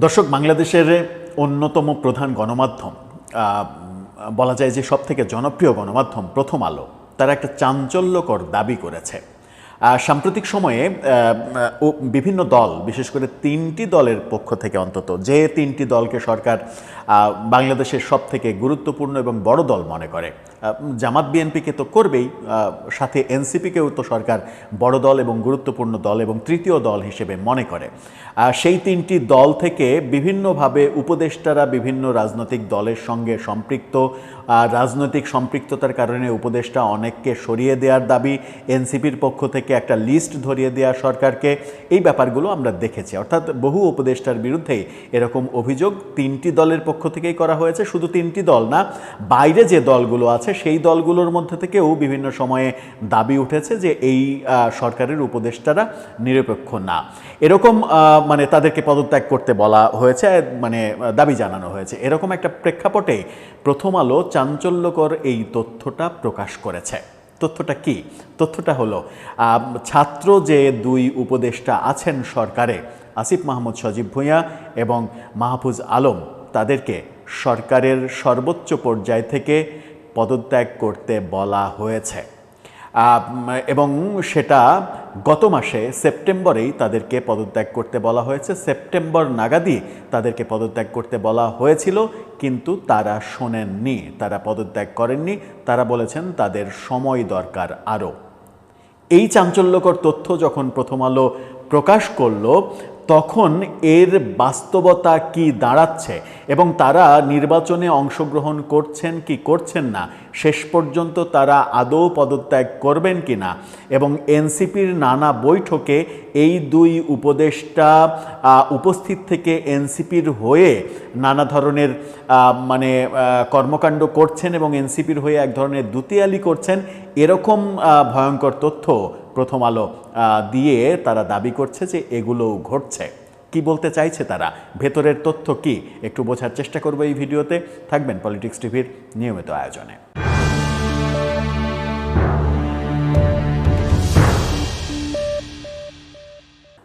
দর্শক, বাংলাদেশের অন্যতম প্রধান গণমাধ্যম, বলা যায় যে সবথেকে জনপ্রিয় গণমাধ্যম প্রথম আলো, তারা একটা চাঞ্চল্যকর দাবি করেছে। সাম্প্রতিক সময়ে বিভিন্ন দল, বিশেষ করে তিনটি দলের পক্ষ থেকে, অন্তত যে তিনটি দলকে সরকার বাংলাদেশের সবথেকে গুরুত্বপূর্ণ এবং বড় দল মনে করে, জামাত বিএনপিকে তো করবেই, সাথে এনসিপিকেও তো সরকার বড় দল এবং গুরুত্বপূর্ণ দল এবং তৃতীয় দল হিসেবে মনে করে। সেই তিনটি দল থেকে বিভিন্নভাবে উপদেষ্টারা বিভিন্ন রাজনৈতিক দলের সঙ্গে সম্পৃক্ত, রাজনৈতিক সম্পৃক্ততার কারণে উপদেষ্টা অনেককে সরিয়ে দেওয়ার দাবি, এনসিপির পক্ষ থেকে একটা লিস্ট ধরিয়ে দেওয়া সরকারকে, এই ব্যাপারগুলো আমরা দেখেছি। অর্থাৎ বহু উপদেষ্টার বিরুদ্ধেই এরকম অভিযোগ তিনটি দলের পক্ষ থেকেই করা হয়েছে। শুধু তিনটি দল না, বাইরে যে দলগুলো আছে সেই দলগুলোর মধ্যে থেকেও বিভিন্ন সময়ে দাবি উঠেছে যে এই সরকারের উপদেষ্টারা নিরপেক্ষ না, এরকম মানে তাদেরকে পদত্যাগ করতে বলা হয়েছে, মানে দাবি জানানো হয়েছে। এরকম একটা প্রেক্ষাপটে প্রথম আলো চাঞ্চল্যকর এই তথ্যটা প্রকাশ করেছে। তথ্যটা কি? তথ্যটা হলো, ছাত্র যে দুই উপদেষ্টা আছেন সরকারে, আসিফ মাহমুদ সজীব ভুঁইয়া এবং মাহফুজ আলম, তাদেরকে সরকারের সর্বোচ্চ পর্যায় থেকে পদত্যাগ করতে বলা হয়েছে। এবং সেটা গত মাসে সেপ্টেম্বরেই তাদেরকে পদত্যাগ করতে বলা হয়েছে। সেপ্টেম্বর নাগাদই তাদেরকে পদত্যাগ করতে বলা হয়েছিল, কিন্তু তারা শোনেননি, তারা পদত্যাগ করেননি। তারা বলেছেন তাদের সময় দরকার আরও। এই চাঞ্চল্যকর তথ্য যখন প্রথম আলো প্রকাশ করলো, তখন এর বাস্তবতা কি দাঁড়াচ্ছে এবং তারা নির্বাচনে অংশগ্রহণ করছেন কি করছেন না, শেষ পর্যন্ত তারা আদৌ পদত্যাগ করবেন কি না, এবং এনসিপির নানা বৈঠকে এই দুই উপদেষ্টা উপস্থিত থেকে এনসিপির হয়ে নানা ধরনের মানে কর্মকাণ্ড করছেন এবং এনসিপির হয়ে এক ধরনের দুতিয়ালি করছেন, এরকম ভয়ঙ্কর তথ্য প্রথম আলো দিয়ে তারা দাবি করছে যে এগুলোও ঘটছে। কি বলতে চাইছে তারা, ভেতরের তথ্য কি, একটু বোঝার চেষ্টা করবো এই ভিডিওতে। থাকবেন পলিটিক্স টিভির নিয়মিত আয়োজনে।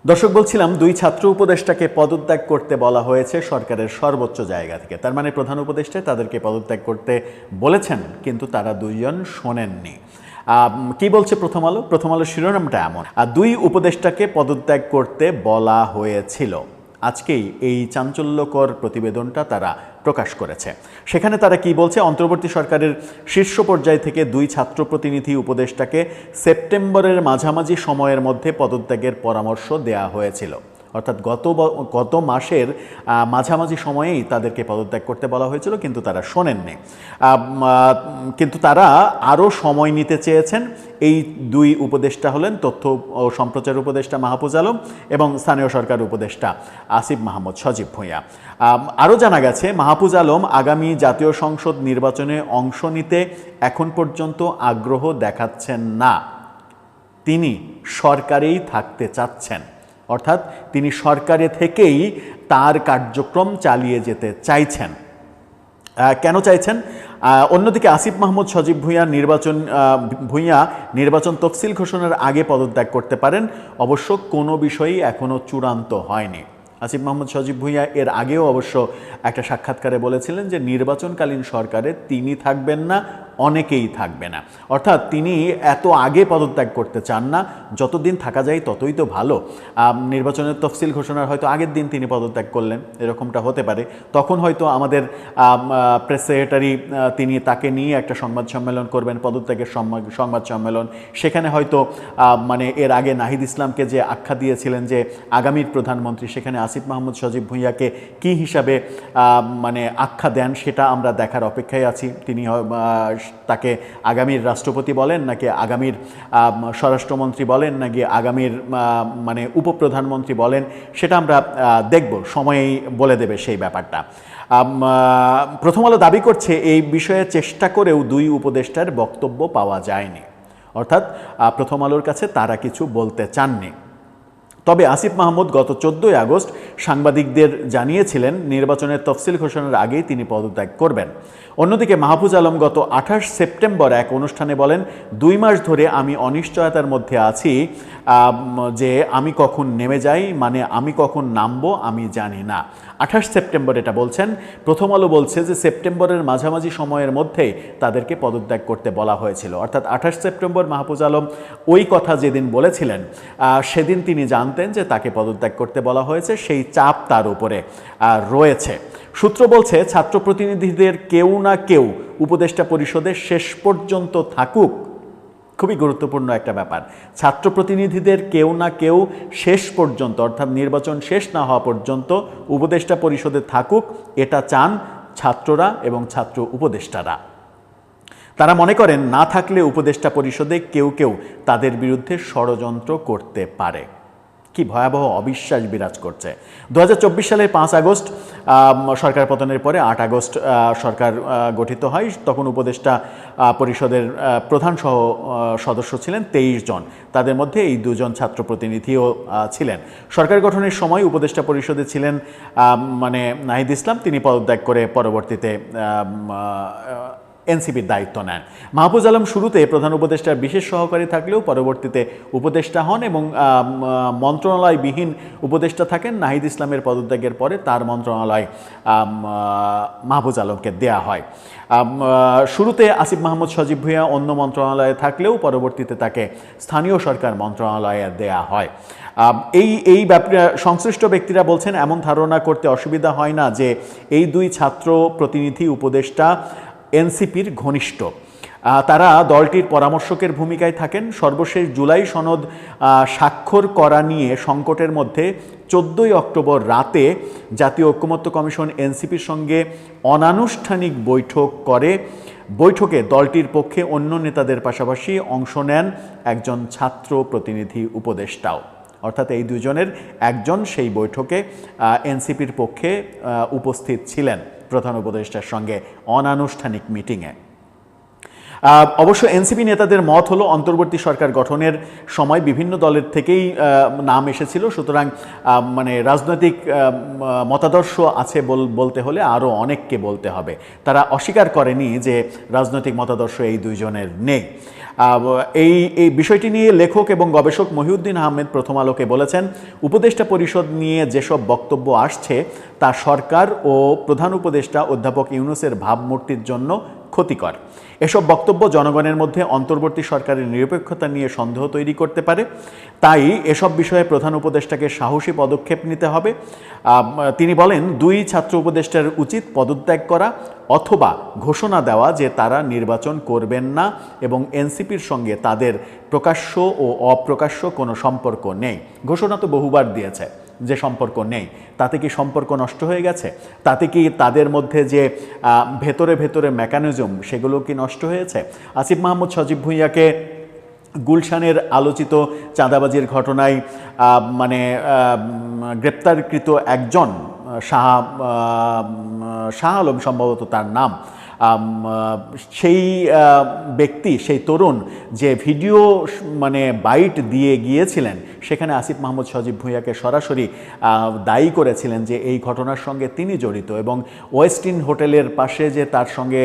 দর্শক, বলছিলাম দুই ছাত্র উপদেষ্টাকে পদত্যাগ করতে বলা হয়েছে সরকারের সর্বোচ্চ জায়গা থেকে। তার মানে প্রধান উপদেষ্টা তাদেরকে পদত্যাগ করতে বলেছেন, কিন্তু তারা দুইজন শোনেননি। কি বলছে প্রথম আলো? প্রথম আলোর শিরোনামটা এমন, দুই উপদেষ্টাকে পদত্যাগ করতে বলা হয়েছিল। আজকেই এই চাঞ্চল্যকর প্রতিবেদনটা তারা প্রকাশ করেছে। সেখানে তারা কি বলছে, অন্তর্বর্তী সরকারের শীর্ষ পর্যায় থেকে দুই ছাত্র প্রতিনিধি উপদেষ্টাকে সেপ্টেম্বরের মাঝামাঝি সময়ের মধ্যে পদত্যাগের পরামর্শ দেয়া হয়েছিল। অর্থাৎ গত মাসের মাঝামাঝি সময়েই তাদেরকে পদত্যাগ করতে বলা হয়েছিল, কিন্তু তারা শোনেননি। কিন্তু তারা আরও সময় নিতে চেয়েছেন। এই দুই উপদেষ্টা হলেন তথ্য ও সম্প্রচার উপদেষ্টা মাহফুজ আলম এবং স্থানীয় সরকার উপদেষ্টা আসিফ মাহমুদ সজীব ভুঁইয়া। আরও জানা গেছে, মাহফুজ আলম আগামী জাতীয় সংসদ নির্বাচনে অংশ নিতে এখন পর্যন্ত আগ্রহ দেখাচ্ছেন না, তিনি সরকারেই থাকতে চাচ্ছেন। অর্থাৎ তিনি সরকারে থেকেই তার কার্যক্রম চালিয়ে যেতে চাইছেন। কেন চাইছেন? অন্যদিকে আসিফ মাহমুদ সজীব ভুঁইয়া নির্বাচন তফসিল ঘোষণার আগে পদত্যাগ করতে পারেন। অবশ্য কোনো বিষয়ই এখনও চূড়ান্ত হয়নি। আসিফ মাহমুদ সজীব ভুঁইয়া এর আগেও অবশ্য একটা সাক্ষাৎকারে বলেছিলেন যে নির্বাচনকালীন সরকারে তিনি থাকবেন না, অনেকেই থাকবে না। অর্থাৎ তিনি এত আগে পদত্যাগ করতে চান না, যতদিন থাকা যায় ততই তো ভালো। নির্বাচনের তফসিল ঘোষণার হয়তো আগের দিন তিনি পদত্যাগ করলেন, এরকমটা হতে পারে। তখন হয়তো আমাদের প্রেস সেক্রেটারি তিনি তাকে নিয়ে একটা সংবাদ সম্মেলন করবেন, পদত্যাগের সংবাদ সম্মেলন। সেখানে হয়তো মানে এর আগে নাহিদ ইসলামকে যে আখ্যা দিয়েছিলেন যে আগামীর প্রধানমন্ত্রী, সেখানে আসিফ মাহমুদ সজীব ভুঁইয়াকে কী হিসাবে মানে আখ্যা দেন সেটা আমরা দেখার অপেক্ষায় আছি। তিনি তাকে আগামীর রাষ্ট্রপতি বলেন, নাকি আগামীর স্বরাষ্ট্রমন্ত্রী বলেন, নাকি আগামীর মানে উপপ্রধানমন্ত্রী বলেন, সেটা আমরা দেখব, সময়েই বলে দেবে সেই ব্যাপারটা। প্রথম আলো দাবি করছে এই বিষয়ে চেষ্টা করেও দুই উপদেষ্টার বক্তব্য পাওয়া যায়নি। অর্থাৎ প্রথম আলোর কাছে তারা কিছু বলতে চাননি। তবে আসিফ মাহমুদ গত 14 আগস্ট সাংবাদিকদের জানিয়েছিলেন নির্বাচনের তফসিল ঘোষণার আগেই তিনি পদত্যাগ করবেন। অন্যদিকে মাহফুজ আলম গত 28 সেপ্টেম্বর এক অনুষ্ঠানে বলেন, 2 মাস ধরে আমি অনিশ্চয়তার মধ্যে আছি যে আমি কখন নেমে যাই, মানে আমি কখন নামবো আমি জানি না। সেপ্টেম্বর এটা বলছেন। প্রথম আলো বলছে যে সেপ্টেম্বরের মাঝামাঝি সময়ের মধ্যেই তাদেরকে পদত্যাগ করতে বলা হয়েছিল, অর্থাৎ 28 সেপ্টেম্বর মাহফুজ আলম ওই কথা যেদিন বলেছিলেন সেদিন তিনি জানতেন যে তাকে পদত্যাগ করতে বলা হয়েছে, সেই চাপ তার উপরে রয়েছে। সূত্র বলছে ছাত্র প্রতিনিধিদের কেউ না কেউ উপদেষ্টা পরিষদে শেষ পর্যন্ত থাকুক। খুবই গুরুত্বপূর্ণ একটা ব্যাপার, ছাত্র প্রতিনিধিদের কেউ না কেউ শেষ পর্যন্ত, অর্থাৎ নির্বাচন শেষ না হওয়া পর্যন্ত উপদেষ্টা পরিষদে থাকুক, এটা চান ছাত্ররা এবং ছাত্র উপদেষ্টারা। তারা মনে করেন না থাকলে উপদেষ্টা পরিষদে কেউ কেউ তাদের বিরুদ্ধে ষড়যন্ত্র করতে পারে। কি ভয়াবহ অবিশ্বাস বিরাজ করছে। 2024 সালের 5 আগস্ট সরকার পতনের পরে 8 আগস্ট সরকার গঠিত হয়। তখন উপদেষ্টা পরিষদের প্রধান সহ সদস্য ছিলেন 23 জন, তাদের মধ্যে এই 2 জন ছাত্র প্রতিনিধিও ছিলেন। সরকার গঠনের সময় উপদেষ্টা পরিষদে ছিলেন নাহিদ ইসলাম, তিনি পদত্যাগ করে পরবর্তীতে এনসিপির দায়িত্ব নেন। মাহফুজ আলম শুরুতে প্রধান উপদেষ্টার বিশেষ সহকারী থাকলেও পরবর্তীতে উপদেষ্টা হন এবং মন্ত্রণালয়বিহীন উপদেষ্টা থাকেন। নাহিদ ইসলামের পদত্যাগের পরে তার মন্ত্রণালয় মাহফুজ আলমকে দেয়া হয়। শুরুতে আসিফ মাহমুদ সজীব ভুঁইয়া অন্য মন্ত্রণালয়ে থাকলেও পরবর্তীতে তাকে স্থানীয় সরকার মন্ত্রণালয়ে দেয়া হয়। এই ব্যাপারে সংশ্লিষ্ট ব্যক্তিরা বলছেন এমন ধারণা করতে অসুবিধা হয় না যে এই 2 ছাত্র প্রতিনিধি উপদেষ্টা এনসিপির ঘনিষ্ঠ। তারা দলটির পরামর্শকের ভূমিকায় থাকেন। সর্বশেষ জুলাই সনদ স্বাক্ষর করা নিয়ে সংকটের মধ্যে 14 অক্টোবর রাতে জাতীয় ঐকমত্য কমিশন এনসিপির সঙ্গে অনানুষ্ঠানিক বৈঠক করে। বৈঠকে দলটির পক্ষে অন্য নেতাদের পাশাপাশি অংশ নেন একজন ছাত্র প্রতিনিধি উপদেষ্টাও, অর্থাৎ এই 2 জনের একজন সেই বৈঠকে এনসিপির পক্ষে উপস্থিত ছিলেন প্রধান উপদেষ্টার সঙ্গে অনানুষ্ঠানিক মিটিংয়ে। অবশ্য এনসিপি নেতাদের মত হলো অন্তর্বর্তী সরকার গঠনের সময় বিভিন্ন দলের থেকেই নাম এসেছিল, সুতরাং রাজনৈতিক মতাদর্শ আছে বলতে হলে আরও অনেককে বলতে হবে। তারা অস্বীকার করেনি যে রাজনৈতিক মতাদর্শ এই 2 জনের নেই। এই বিষয়টি নিয়ে লেখক এবং গবেষক মহিউদ্দিন আহমেদ প্রথম আলোকে বলেছেন, উপদেষ্টা পরিষদ নিয়ে যেসব বক্তব্য আসছে তা সরকার ও প্রধান উপদেষ্টা অধ্যাপক ইউনূসের ভাবমূর্তির জন্য ক্ষতিকর। এসব বক্তব্য জনগণের মধ্যে অন্তর্বর্তী সরকারের নিরপেক্ষতা নিয়ে সন্দেহ তৈরি করতে পারে। তাই এসব বিষয়ে প্রধান উপদেষ্টাকে সাহসী পদক্ষেপ নিতে হবে। তিনি বলেন, 2 ছাত্র উপদেষ্টার উচিত পদত্যাগ করা অথবা ঘোষণা দেওয়া যে তারা নির্বাচন করবেন না এবং এনসিপির সঙ্গে তাদের প্রকাশ্য ও অপ্রকাশ্য কোনো সম্পর্ক নেই। ঘোষণা তো বহুবার দিয়েছে যে সম্পর্ক নেই, তাতে কি সম্পর্ক নষ্ট হয়ে গেছে? তাতে কি তাদের মধ্যে যে ভেতরে ভেতরে মেকানিজম সেগুলো কি নষ্ট হয়েছে? আসিফ মাহমুদ সজীব ভুঁইয়াকে গুলশানের আলোচিত চাঁদাবাজির ঘটনায় গ্রেপ্তারকৃত একজন শাহ আলম সম্ভবত তার নাম, সেই ব্যক্তি, সেই তরুণ যে ভিডিও বাইট দিয়ে গিয়েছিলেন, সেখানে আসিফ মাহমুদ সজীব ভুঁইয়াকে সরাসরি দায়ী করেছিলেন যে এই ঘটনার সঙ্গে তিনি জড়িত এবং ওয়েস্টিন হোটেলের পাশে যে তার সঙ্গে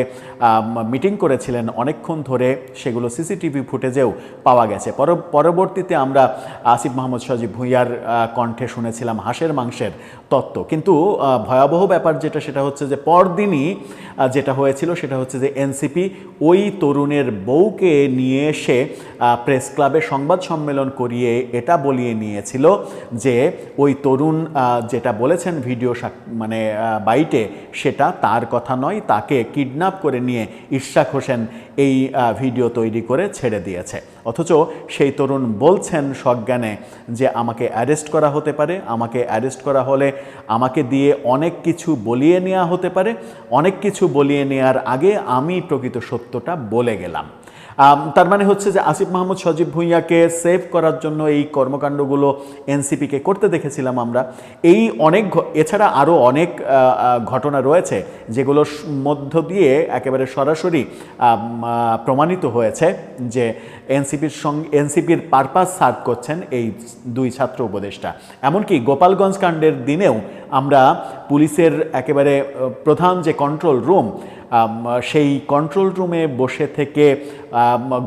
মিটিং করেছিলেন অনেকক্ষণ ধরে, সেগুলো সিসিটিভি ফুটেজেও পাওয়া গেছে। পরবর্তীতে আমরা আসিফ মাহমুদ সজীব ভুঁইয়ার কণ্ঠে শুনেছিলাম হাঁসের মাংসের তত্ত্ব। কিন্তু ভয়াবহ ব্যাপার সেটা হচ্ছে যে পরদিনই যেটা হয়েছিল সেটা হচ্ছে যে এনসিপি ওই তরুণের বউকে নিয়ে এসে প্রেস ক্লাবে সংবাদ সম্মেলন করিয়ে এটা বলিয়ে নিয়েছিল যে ওই তরুণ যেটা বলেছেন ভিডিও বাইটে সেটা তার কথা নয়, তাকে কিডন্যাপ করে নিয়ে ইশরাক হোসেন এই ভিডিও তৈরি করে ছেড়ে দিয়েছে। অথচ সেই তরুণ বলছেন সজ্ঞানে যে আমাকে অ্যারেস্ট করা হতে পারে, আমাকে অ্যারেস্ট করা হলে আমাকে দিয়ে অনেক কিছু বলিয়ে নেওয়া হতে পারে, অনেক কিছু বলিয়ে নেওয়ার আগে আমি প্রকৃত সত্যটা বলে গেলাম। তার মানে হচ্ছে যে আসিফ মাহমুদ সজীব ভুঁইয়াকে সেভ করার জন্য এই কর্মকাণ্ডগুলো এনসিপিকে করতে দেখেছিলাম আমরা। এছাড়া আরও অনেক ঘটনা রয়েছে যেগুলোর মধ্য দিয়ে একেবারে সরাসরি প্রমাণিত হয়েছে যে এনসিপির পারপাস সার্ভ করছেন এই 2 ছাত্র উপদেষ্টা। এমনকি গোপালগঞ্জ কাণ্ডের দিনেও আমরা পুলিশের একেবারে প্রধান যে কন্ট্রোল রুম, সেই কন্ট্রোল রুমে বসে থেকে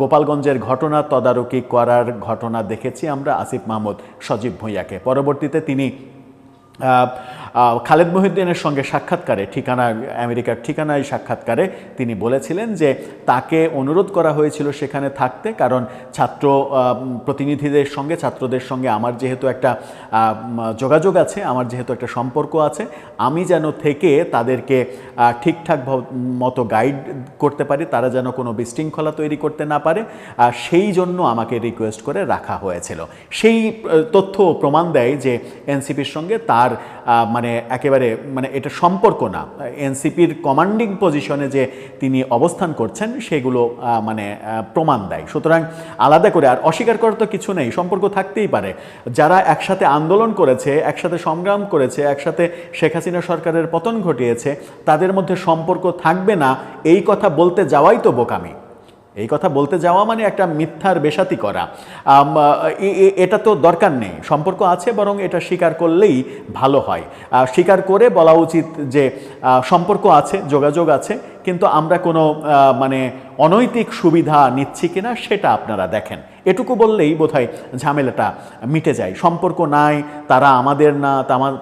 গোপালগঞ্জের ঘটনা তদারকি করার ঘটনা দেখেছি আমরা আসিফ মাহমুদ সজীব ভুঁইয়াকে। পরবর্তীতে তিনি খালেদ মহিউদ্দিনের সঙ্গে সাক্ষাৎকারে আমেরিকার ঠিকানায় সাক্ষাৎকারে তিনি বলেছিলেন যে তাকে অনুরোধ করা হয়েছিল সেখানে থাকতে, কারণ ছাত্র প্রতিনিধিদের সঙ্গে, ছাত্রদের সঙ্গে আমার যেহেতু একটা যোগাযোগ আছে, আমার যেহেতু একটা সম্পর্ক আছে, আমি যেন থেকে তাদেরকে ঠিকঠাক মতো গাইড করতে পারি, তারা যেন কোনো বিশৃঙ্খলা তৈরি করতে না পারে, সেই জন্য আমাকে রিকোয়েস্ট করে রাখা হয়েছিল। সেই তথ্য প্রমাণ দেয় যে এনসিপির সঙ্গে তার একেবারে এটা সম্পর্ক না। এনসিপির কমান্ডিং পজিশনে যে তিনি অবস্থান করছেন সেগুলো প্রমাণ দেয়। সুতরাং আলাদা করে আর অস্বীকার করার তো কিছু নেই, সম্পর্ক থাকতেই পারে। যারা একসাথে আন্দোলন করেছে, একসাথে সংগ্রাম করেছে, একসাথে শেখ হাসিনা সরকারের পতন ঘটিয়েছে, তাদের মধ্যে সম্পর্ক থাকবে না এই কথা বলতে যাওয়াই তো বোকামি। এই কথা বলতে যাওয়া মানে একটা মিথ্যার বেশাতি করা, এটা তো দরকার নেই। সম্পর্ক আছে, বরং এটা স্বীকার করলেই ভালো হয়। স্বীকার করে বলা উচিত যে সম্পর্ক আছে, যোগাযোগ আছে, কিন্তু আমরা কোনো অনৈতিক সুবিধা নিচ্ছি কিনা সেটা আপনারা দেখেন। এটুকু বললেই বোধহয় ঝামেলাটা মিটে যায়। সম্পর্ক নাই, তারা আমাদের না,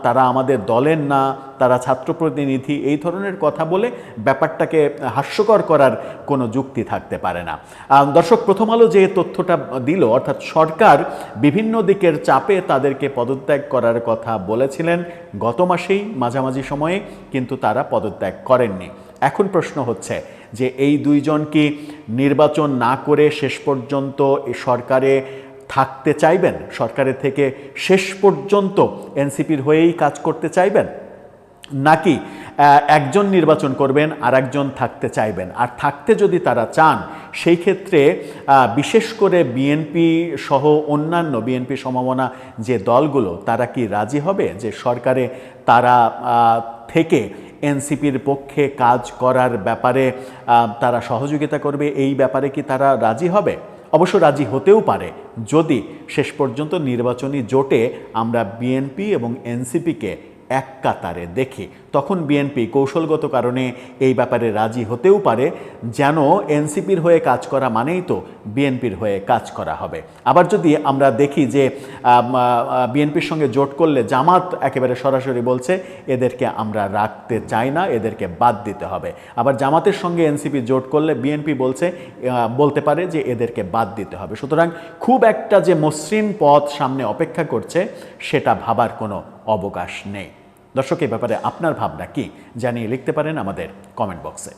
তারা আমাদের দলের না, তারা ছাত্র প্রতিনিধি, এই ধরনের কথা বলে ব্যাপারটাকে হাস্যকর করার কোনো যুক্তি থাকতে পারে না। দর্শক, প্রথম আলো যে তথ্যটা দিল, অর্থাৎ সরকার বিভিন্ন দিকের চাপে তাদেরকে পদত্যাগ করার কথা বলেছিলেন গত মাসেই মাঝামাঝি সময়ে, কিন্তু তারা পদত্যাগ করেননি। এখন প্রশ্ন হচ্ছে যে এই দুইজন কি নির্বাচন না করে শেষ পর্যন্ত সরকারে থাকতে চাইবেন? সরকারের থেকে শেষ পর্যন্ত এনসিপির হয়েই কাজ করতে চাইবেন, নাকি একজন নির্বাচন করবেন আর একজন থাকতে চাইবেন? আর থাকতে যদি তারা চান, সেই ক্ষেত্রে বিশেষ করে বিএনপি সহ অন্যান্য বিএনপি সমমনা যে দলগুলো, তারা কি রাজি হবে যে সরকারে তারা থেকে এনসিপির পক্ষে কাজ করার ব্যাপারে তারা সহযোগিতা করবে? এই ব্যাপারে কি তারা রাজি হবে? অবশ্য রাজি হতেও পারে যদি শেষ পর্যন্ত নির্বাচনী জোটে আমরা বিএনপি এবং এনসিপিকে এক কাতারে দেখি। তখন বিএনপি কৌশলগত কারণে এই ব্যাপারে রাজি হতেও পারে, যেন এনসিপির হয়ে কাজ করা মানেই তো বিএনপির হয়ে কাজ করা হবে। আবার যদি আমরা দেখি যে বিএনপির সঙ্গে জোট করলে জামাত একেবারে সরাসরি বলছে এদেরকে আমরা রাখতে চাই না, এদেরকে বাদ দিতে হবে। আবার জামাতের সঙ্গে এনসিপি জোট করলে বিএনপি বলতে পারে যে এদেরকে বাদ দিতে হবে। সুতরাং খুব একটা যে মসৃণ পথ সামনে অপেক্ষা করছে, সেটা ভাবার কোনো অবকাশ নেই। দর্শক, এই ব্যাপারে আপনার ভাবনা কি জানিয়ে লিখতে পারেন আমাদের কমেন্ট বক্সে।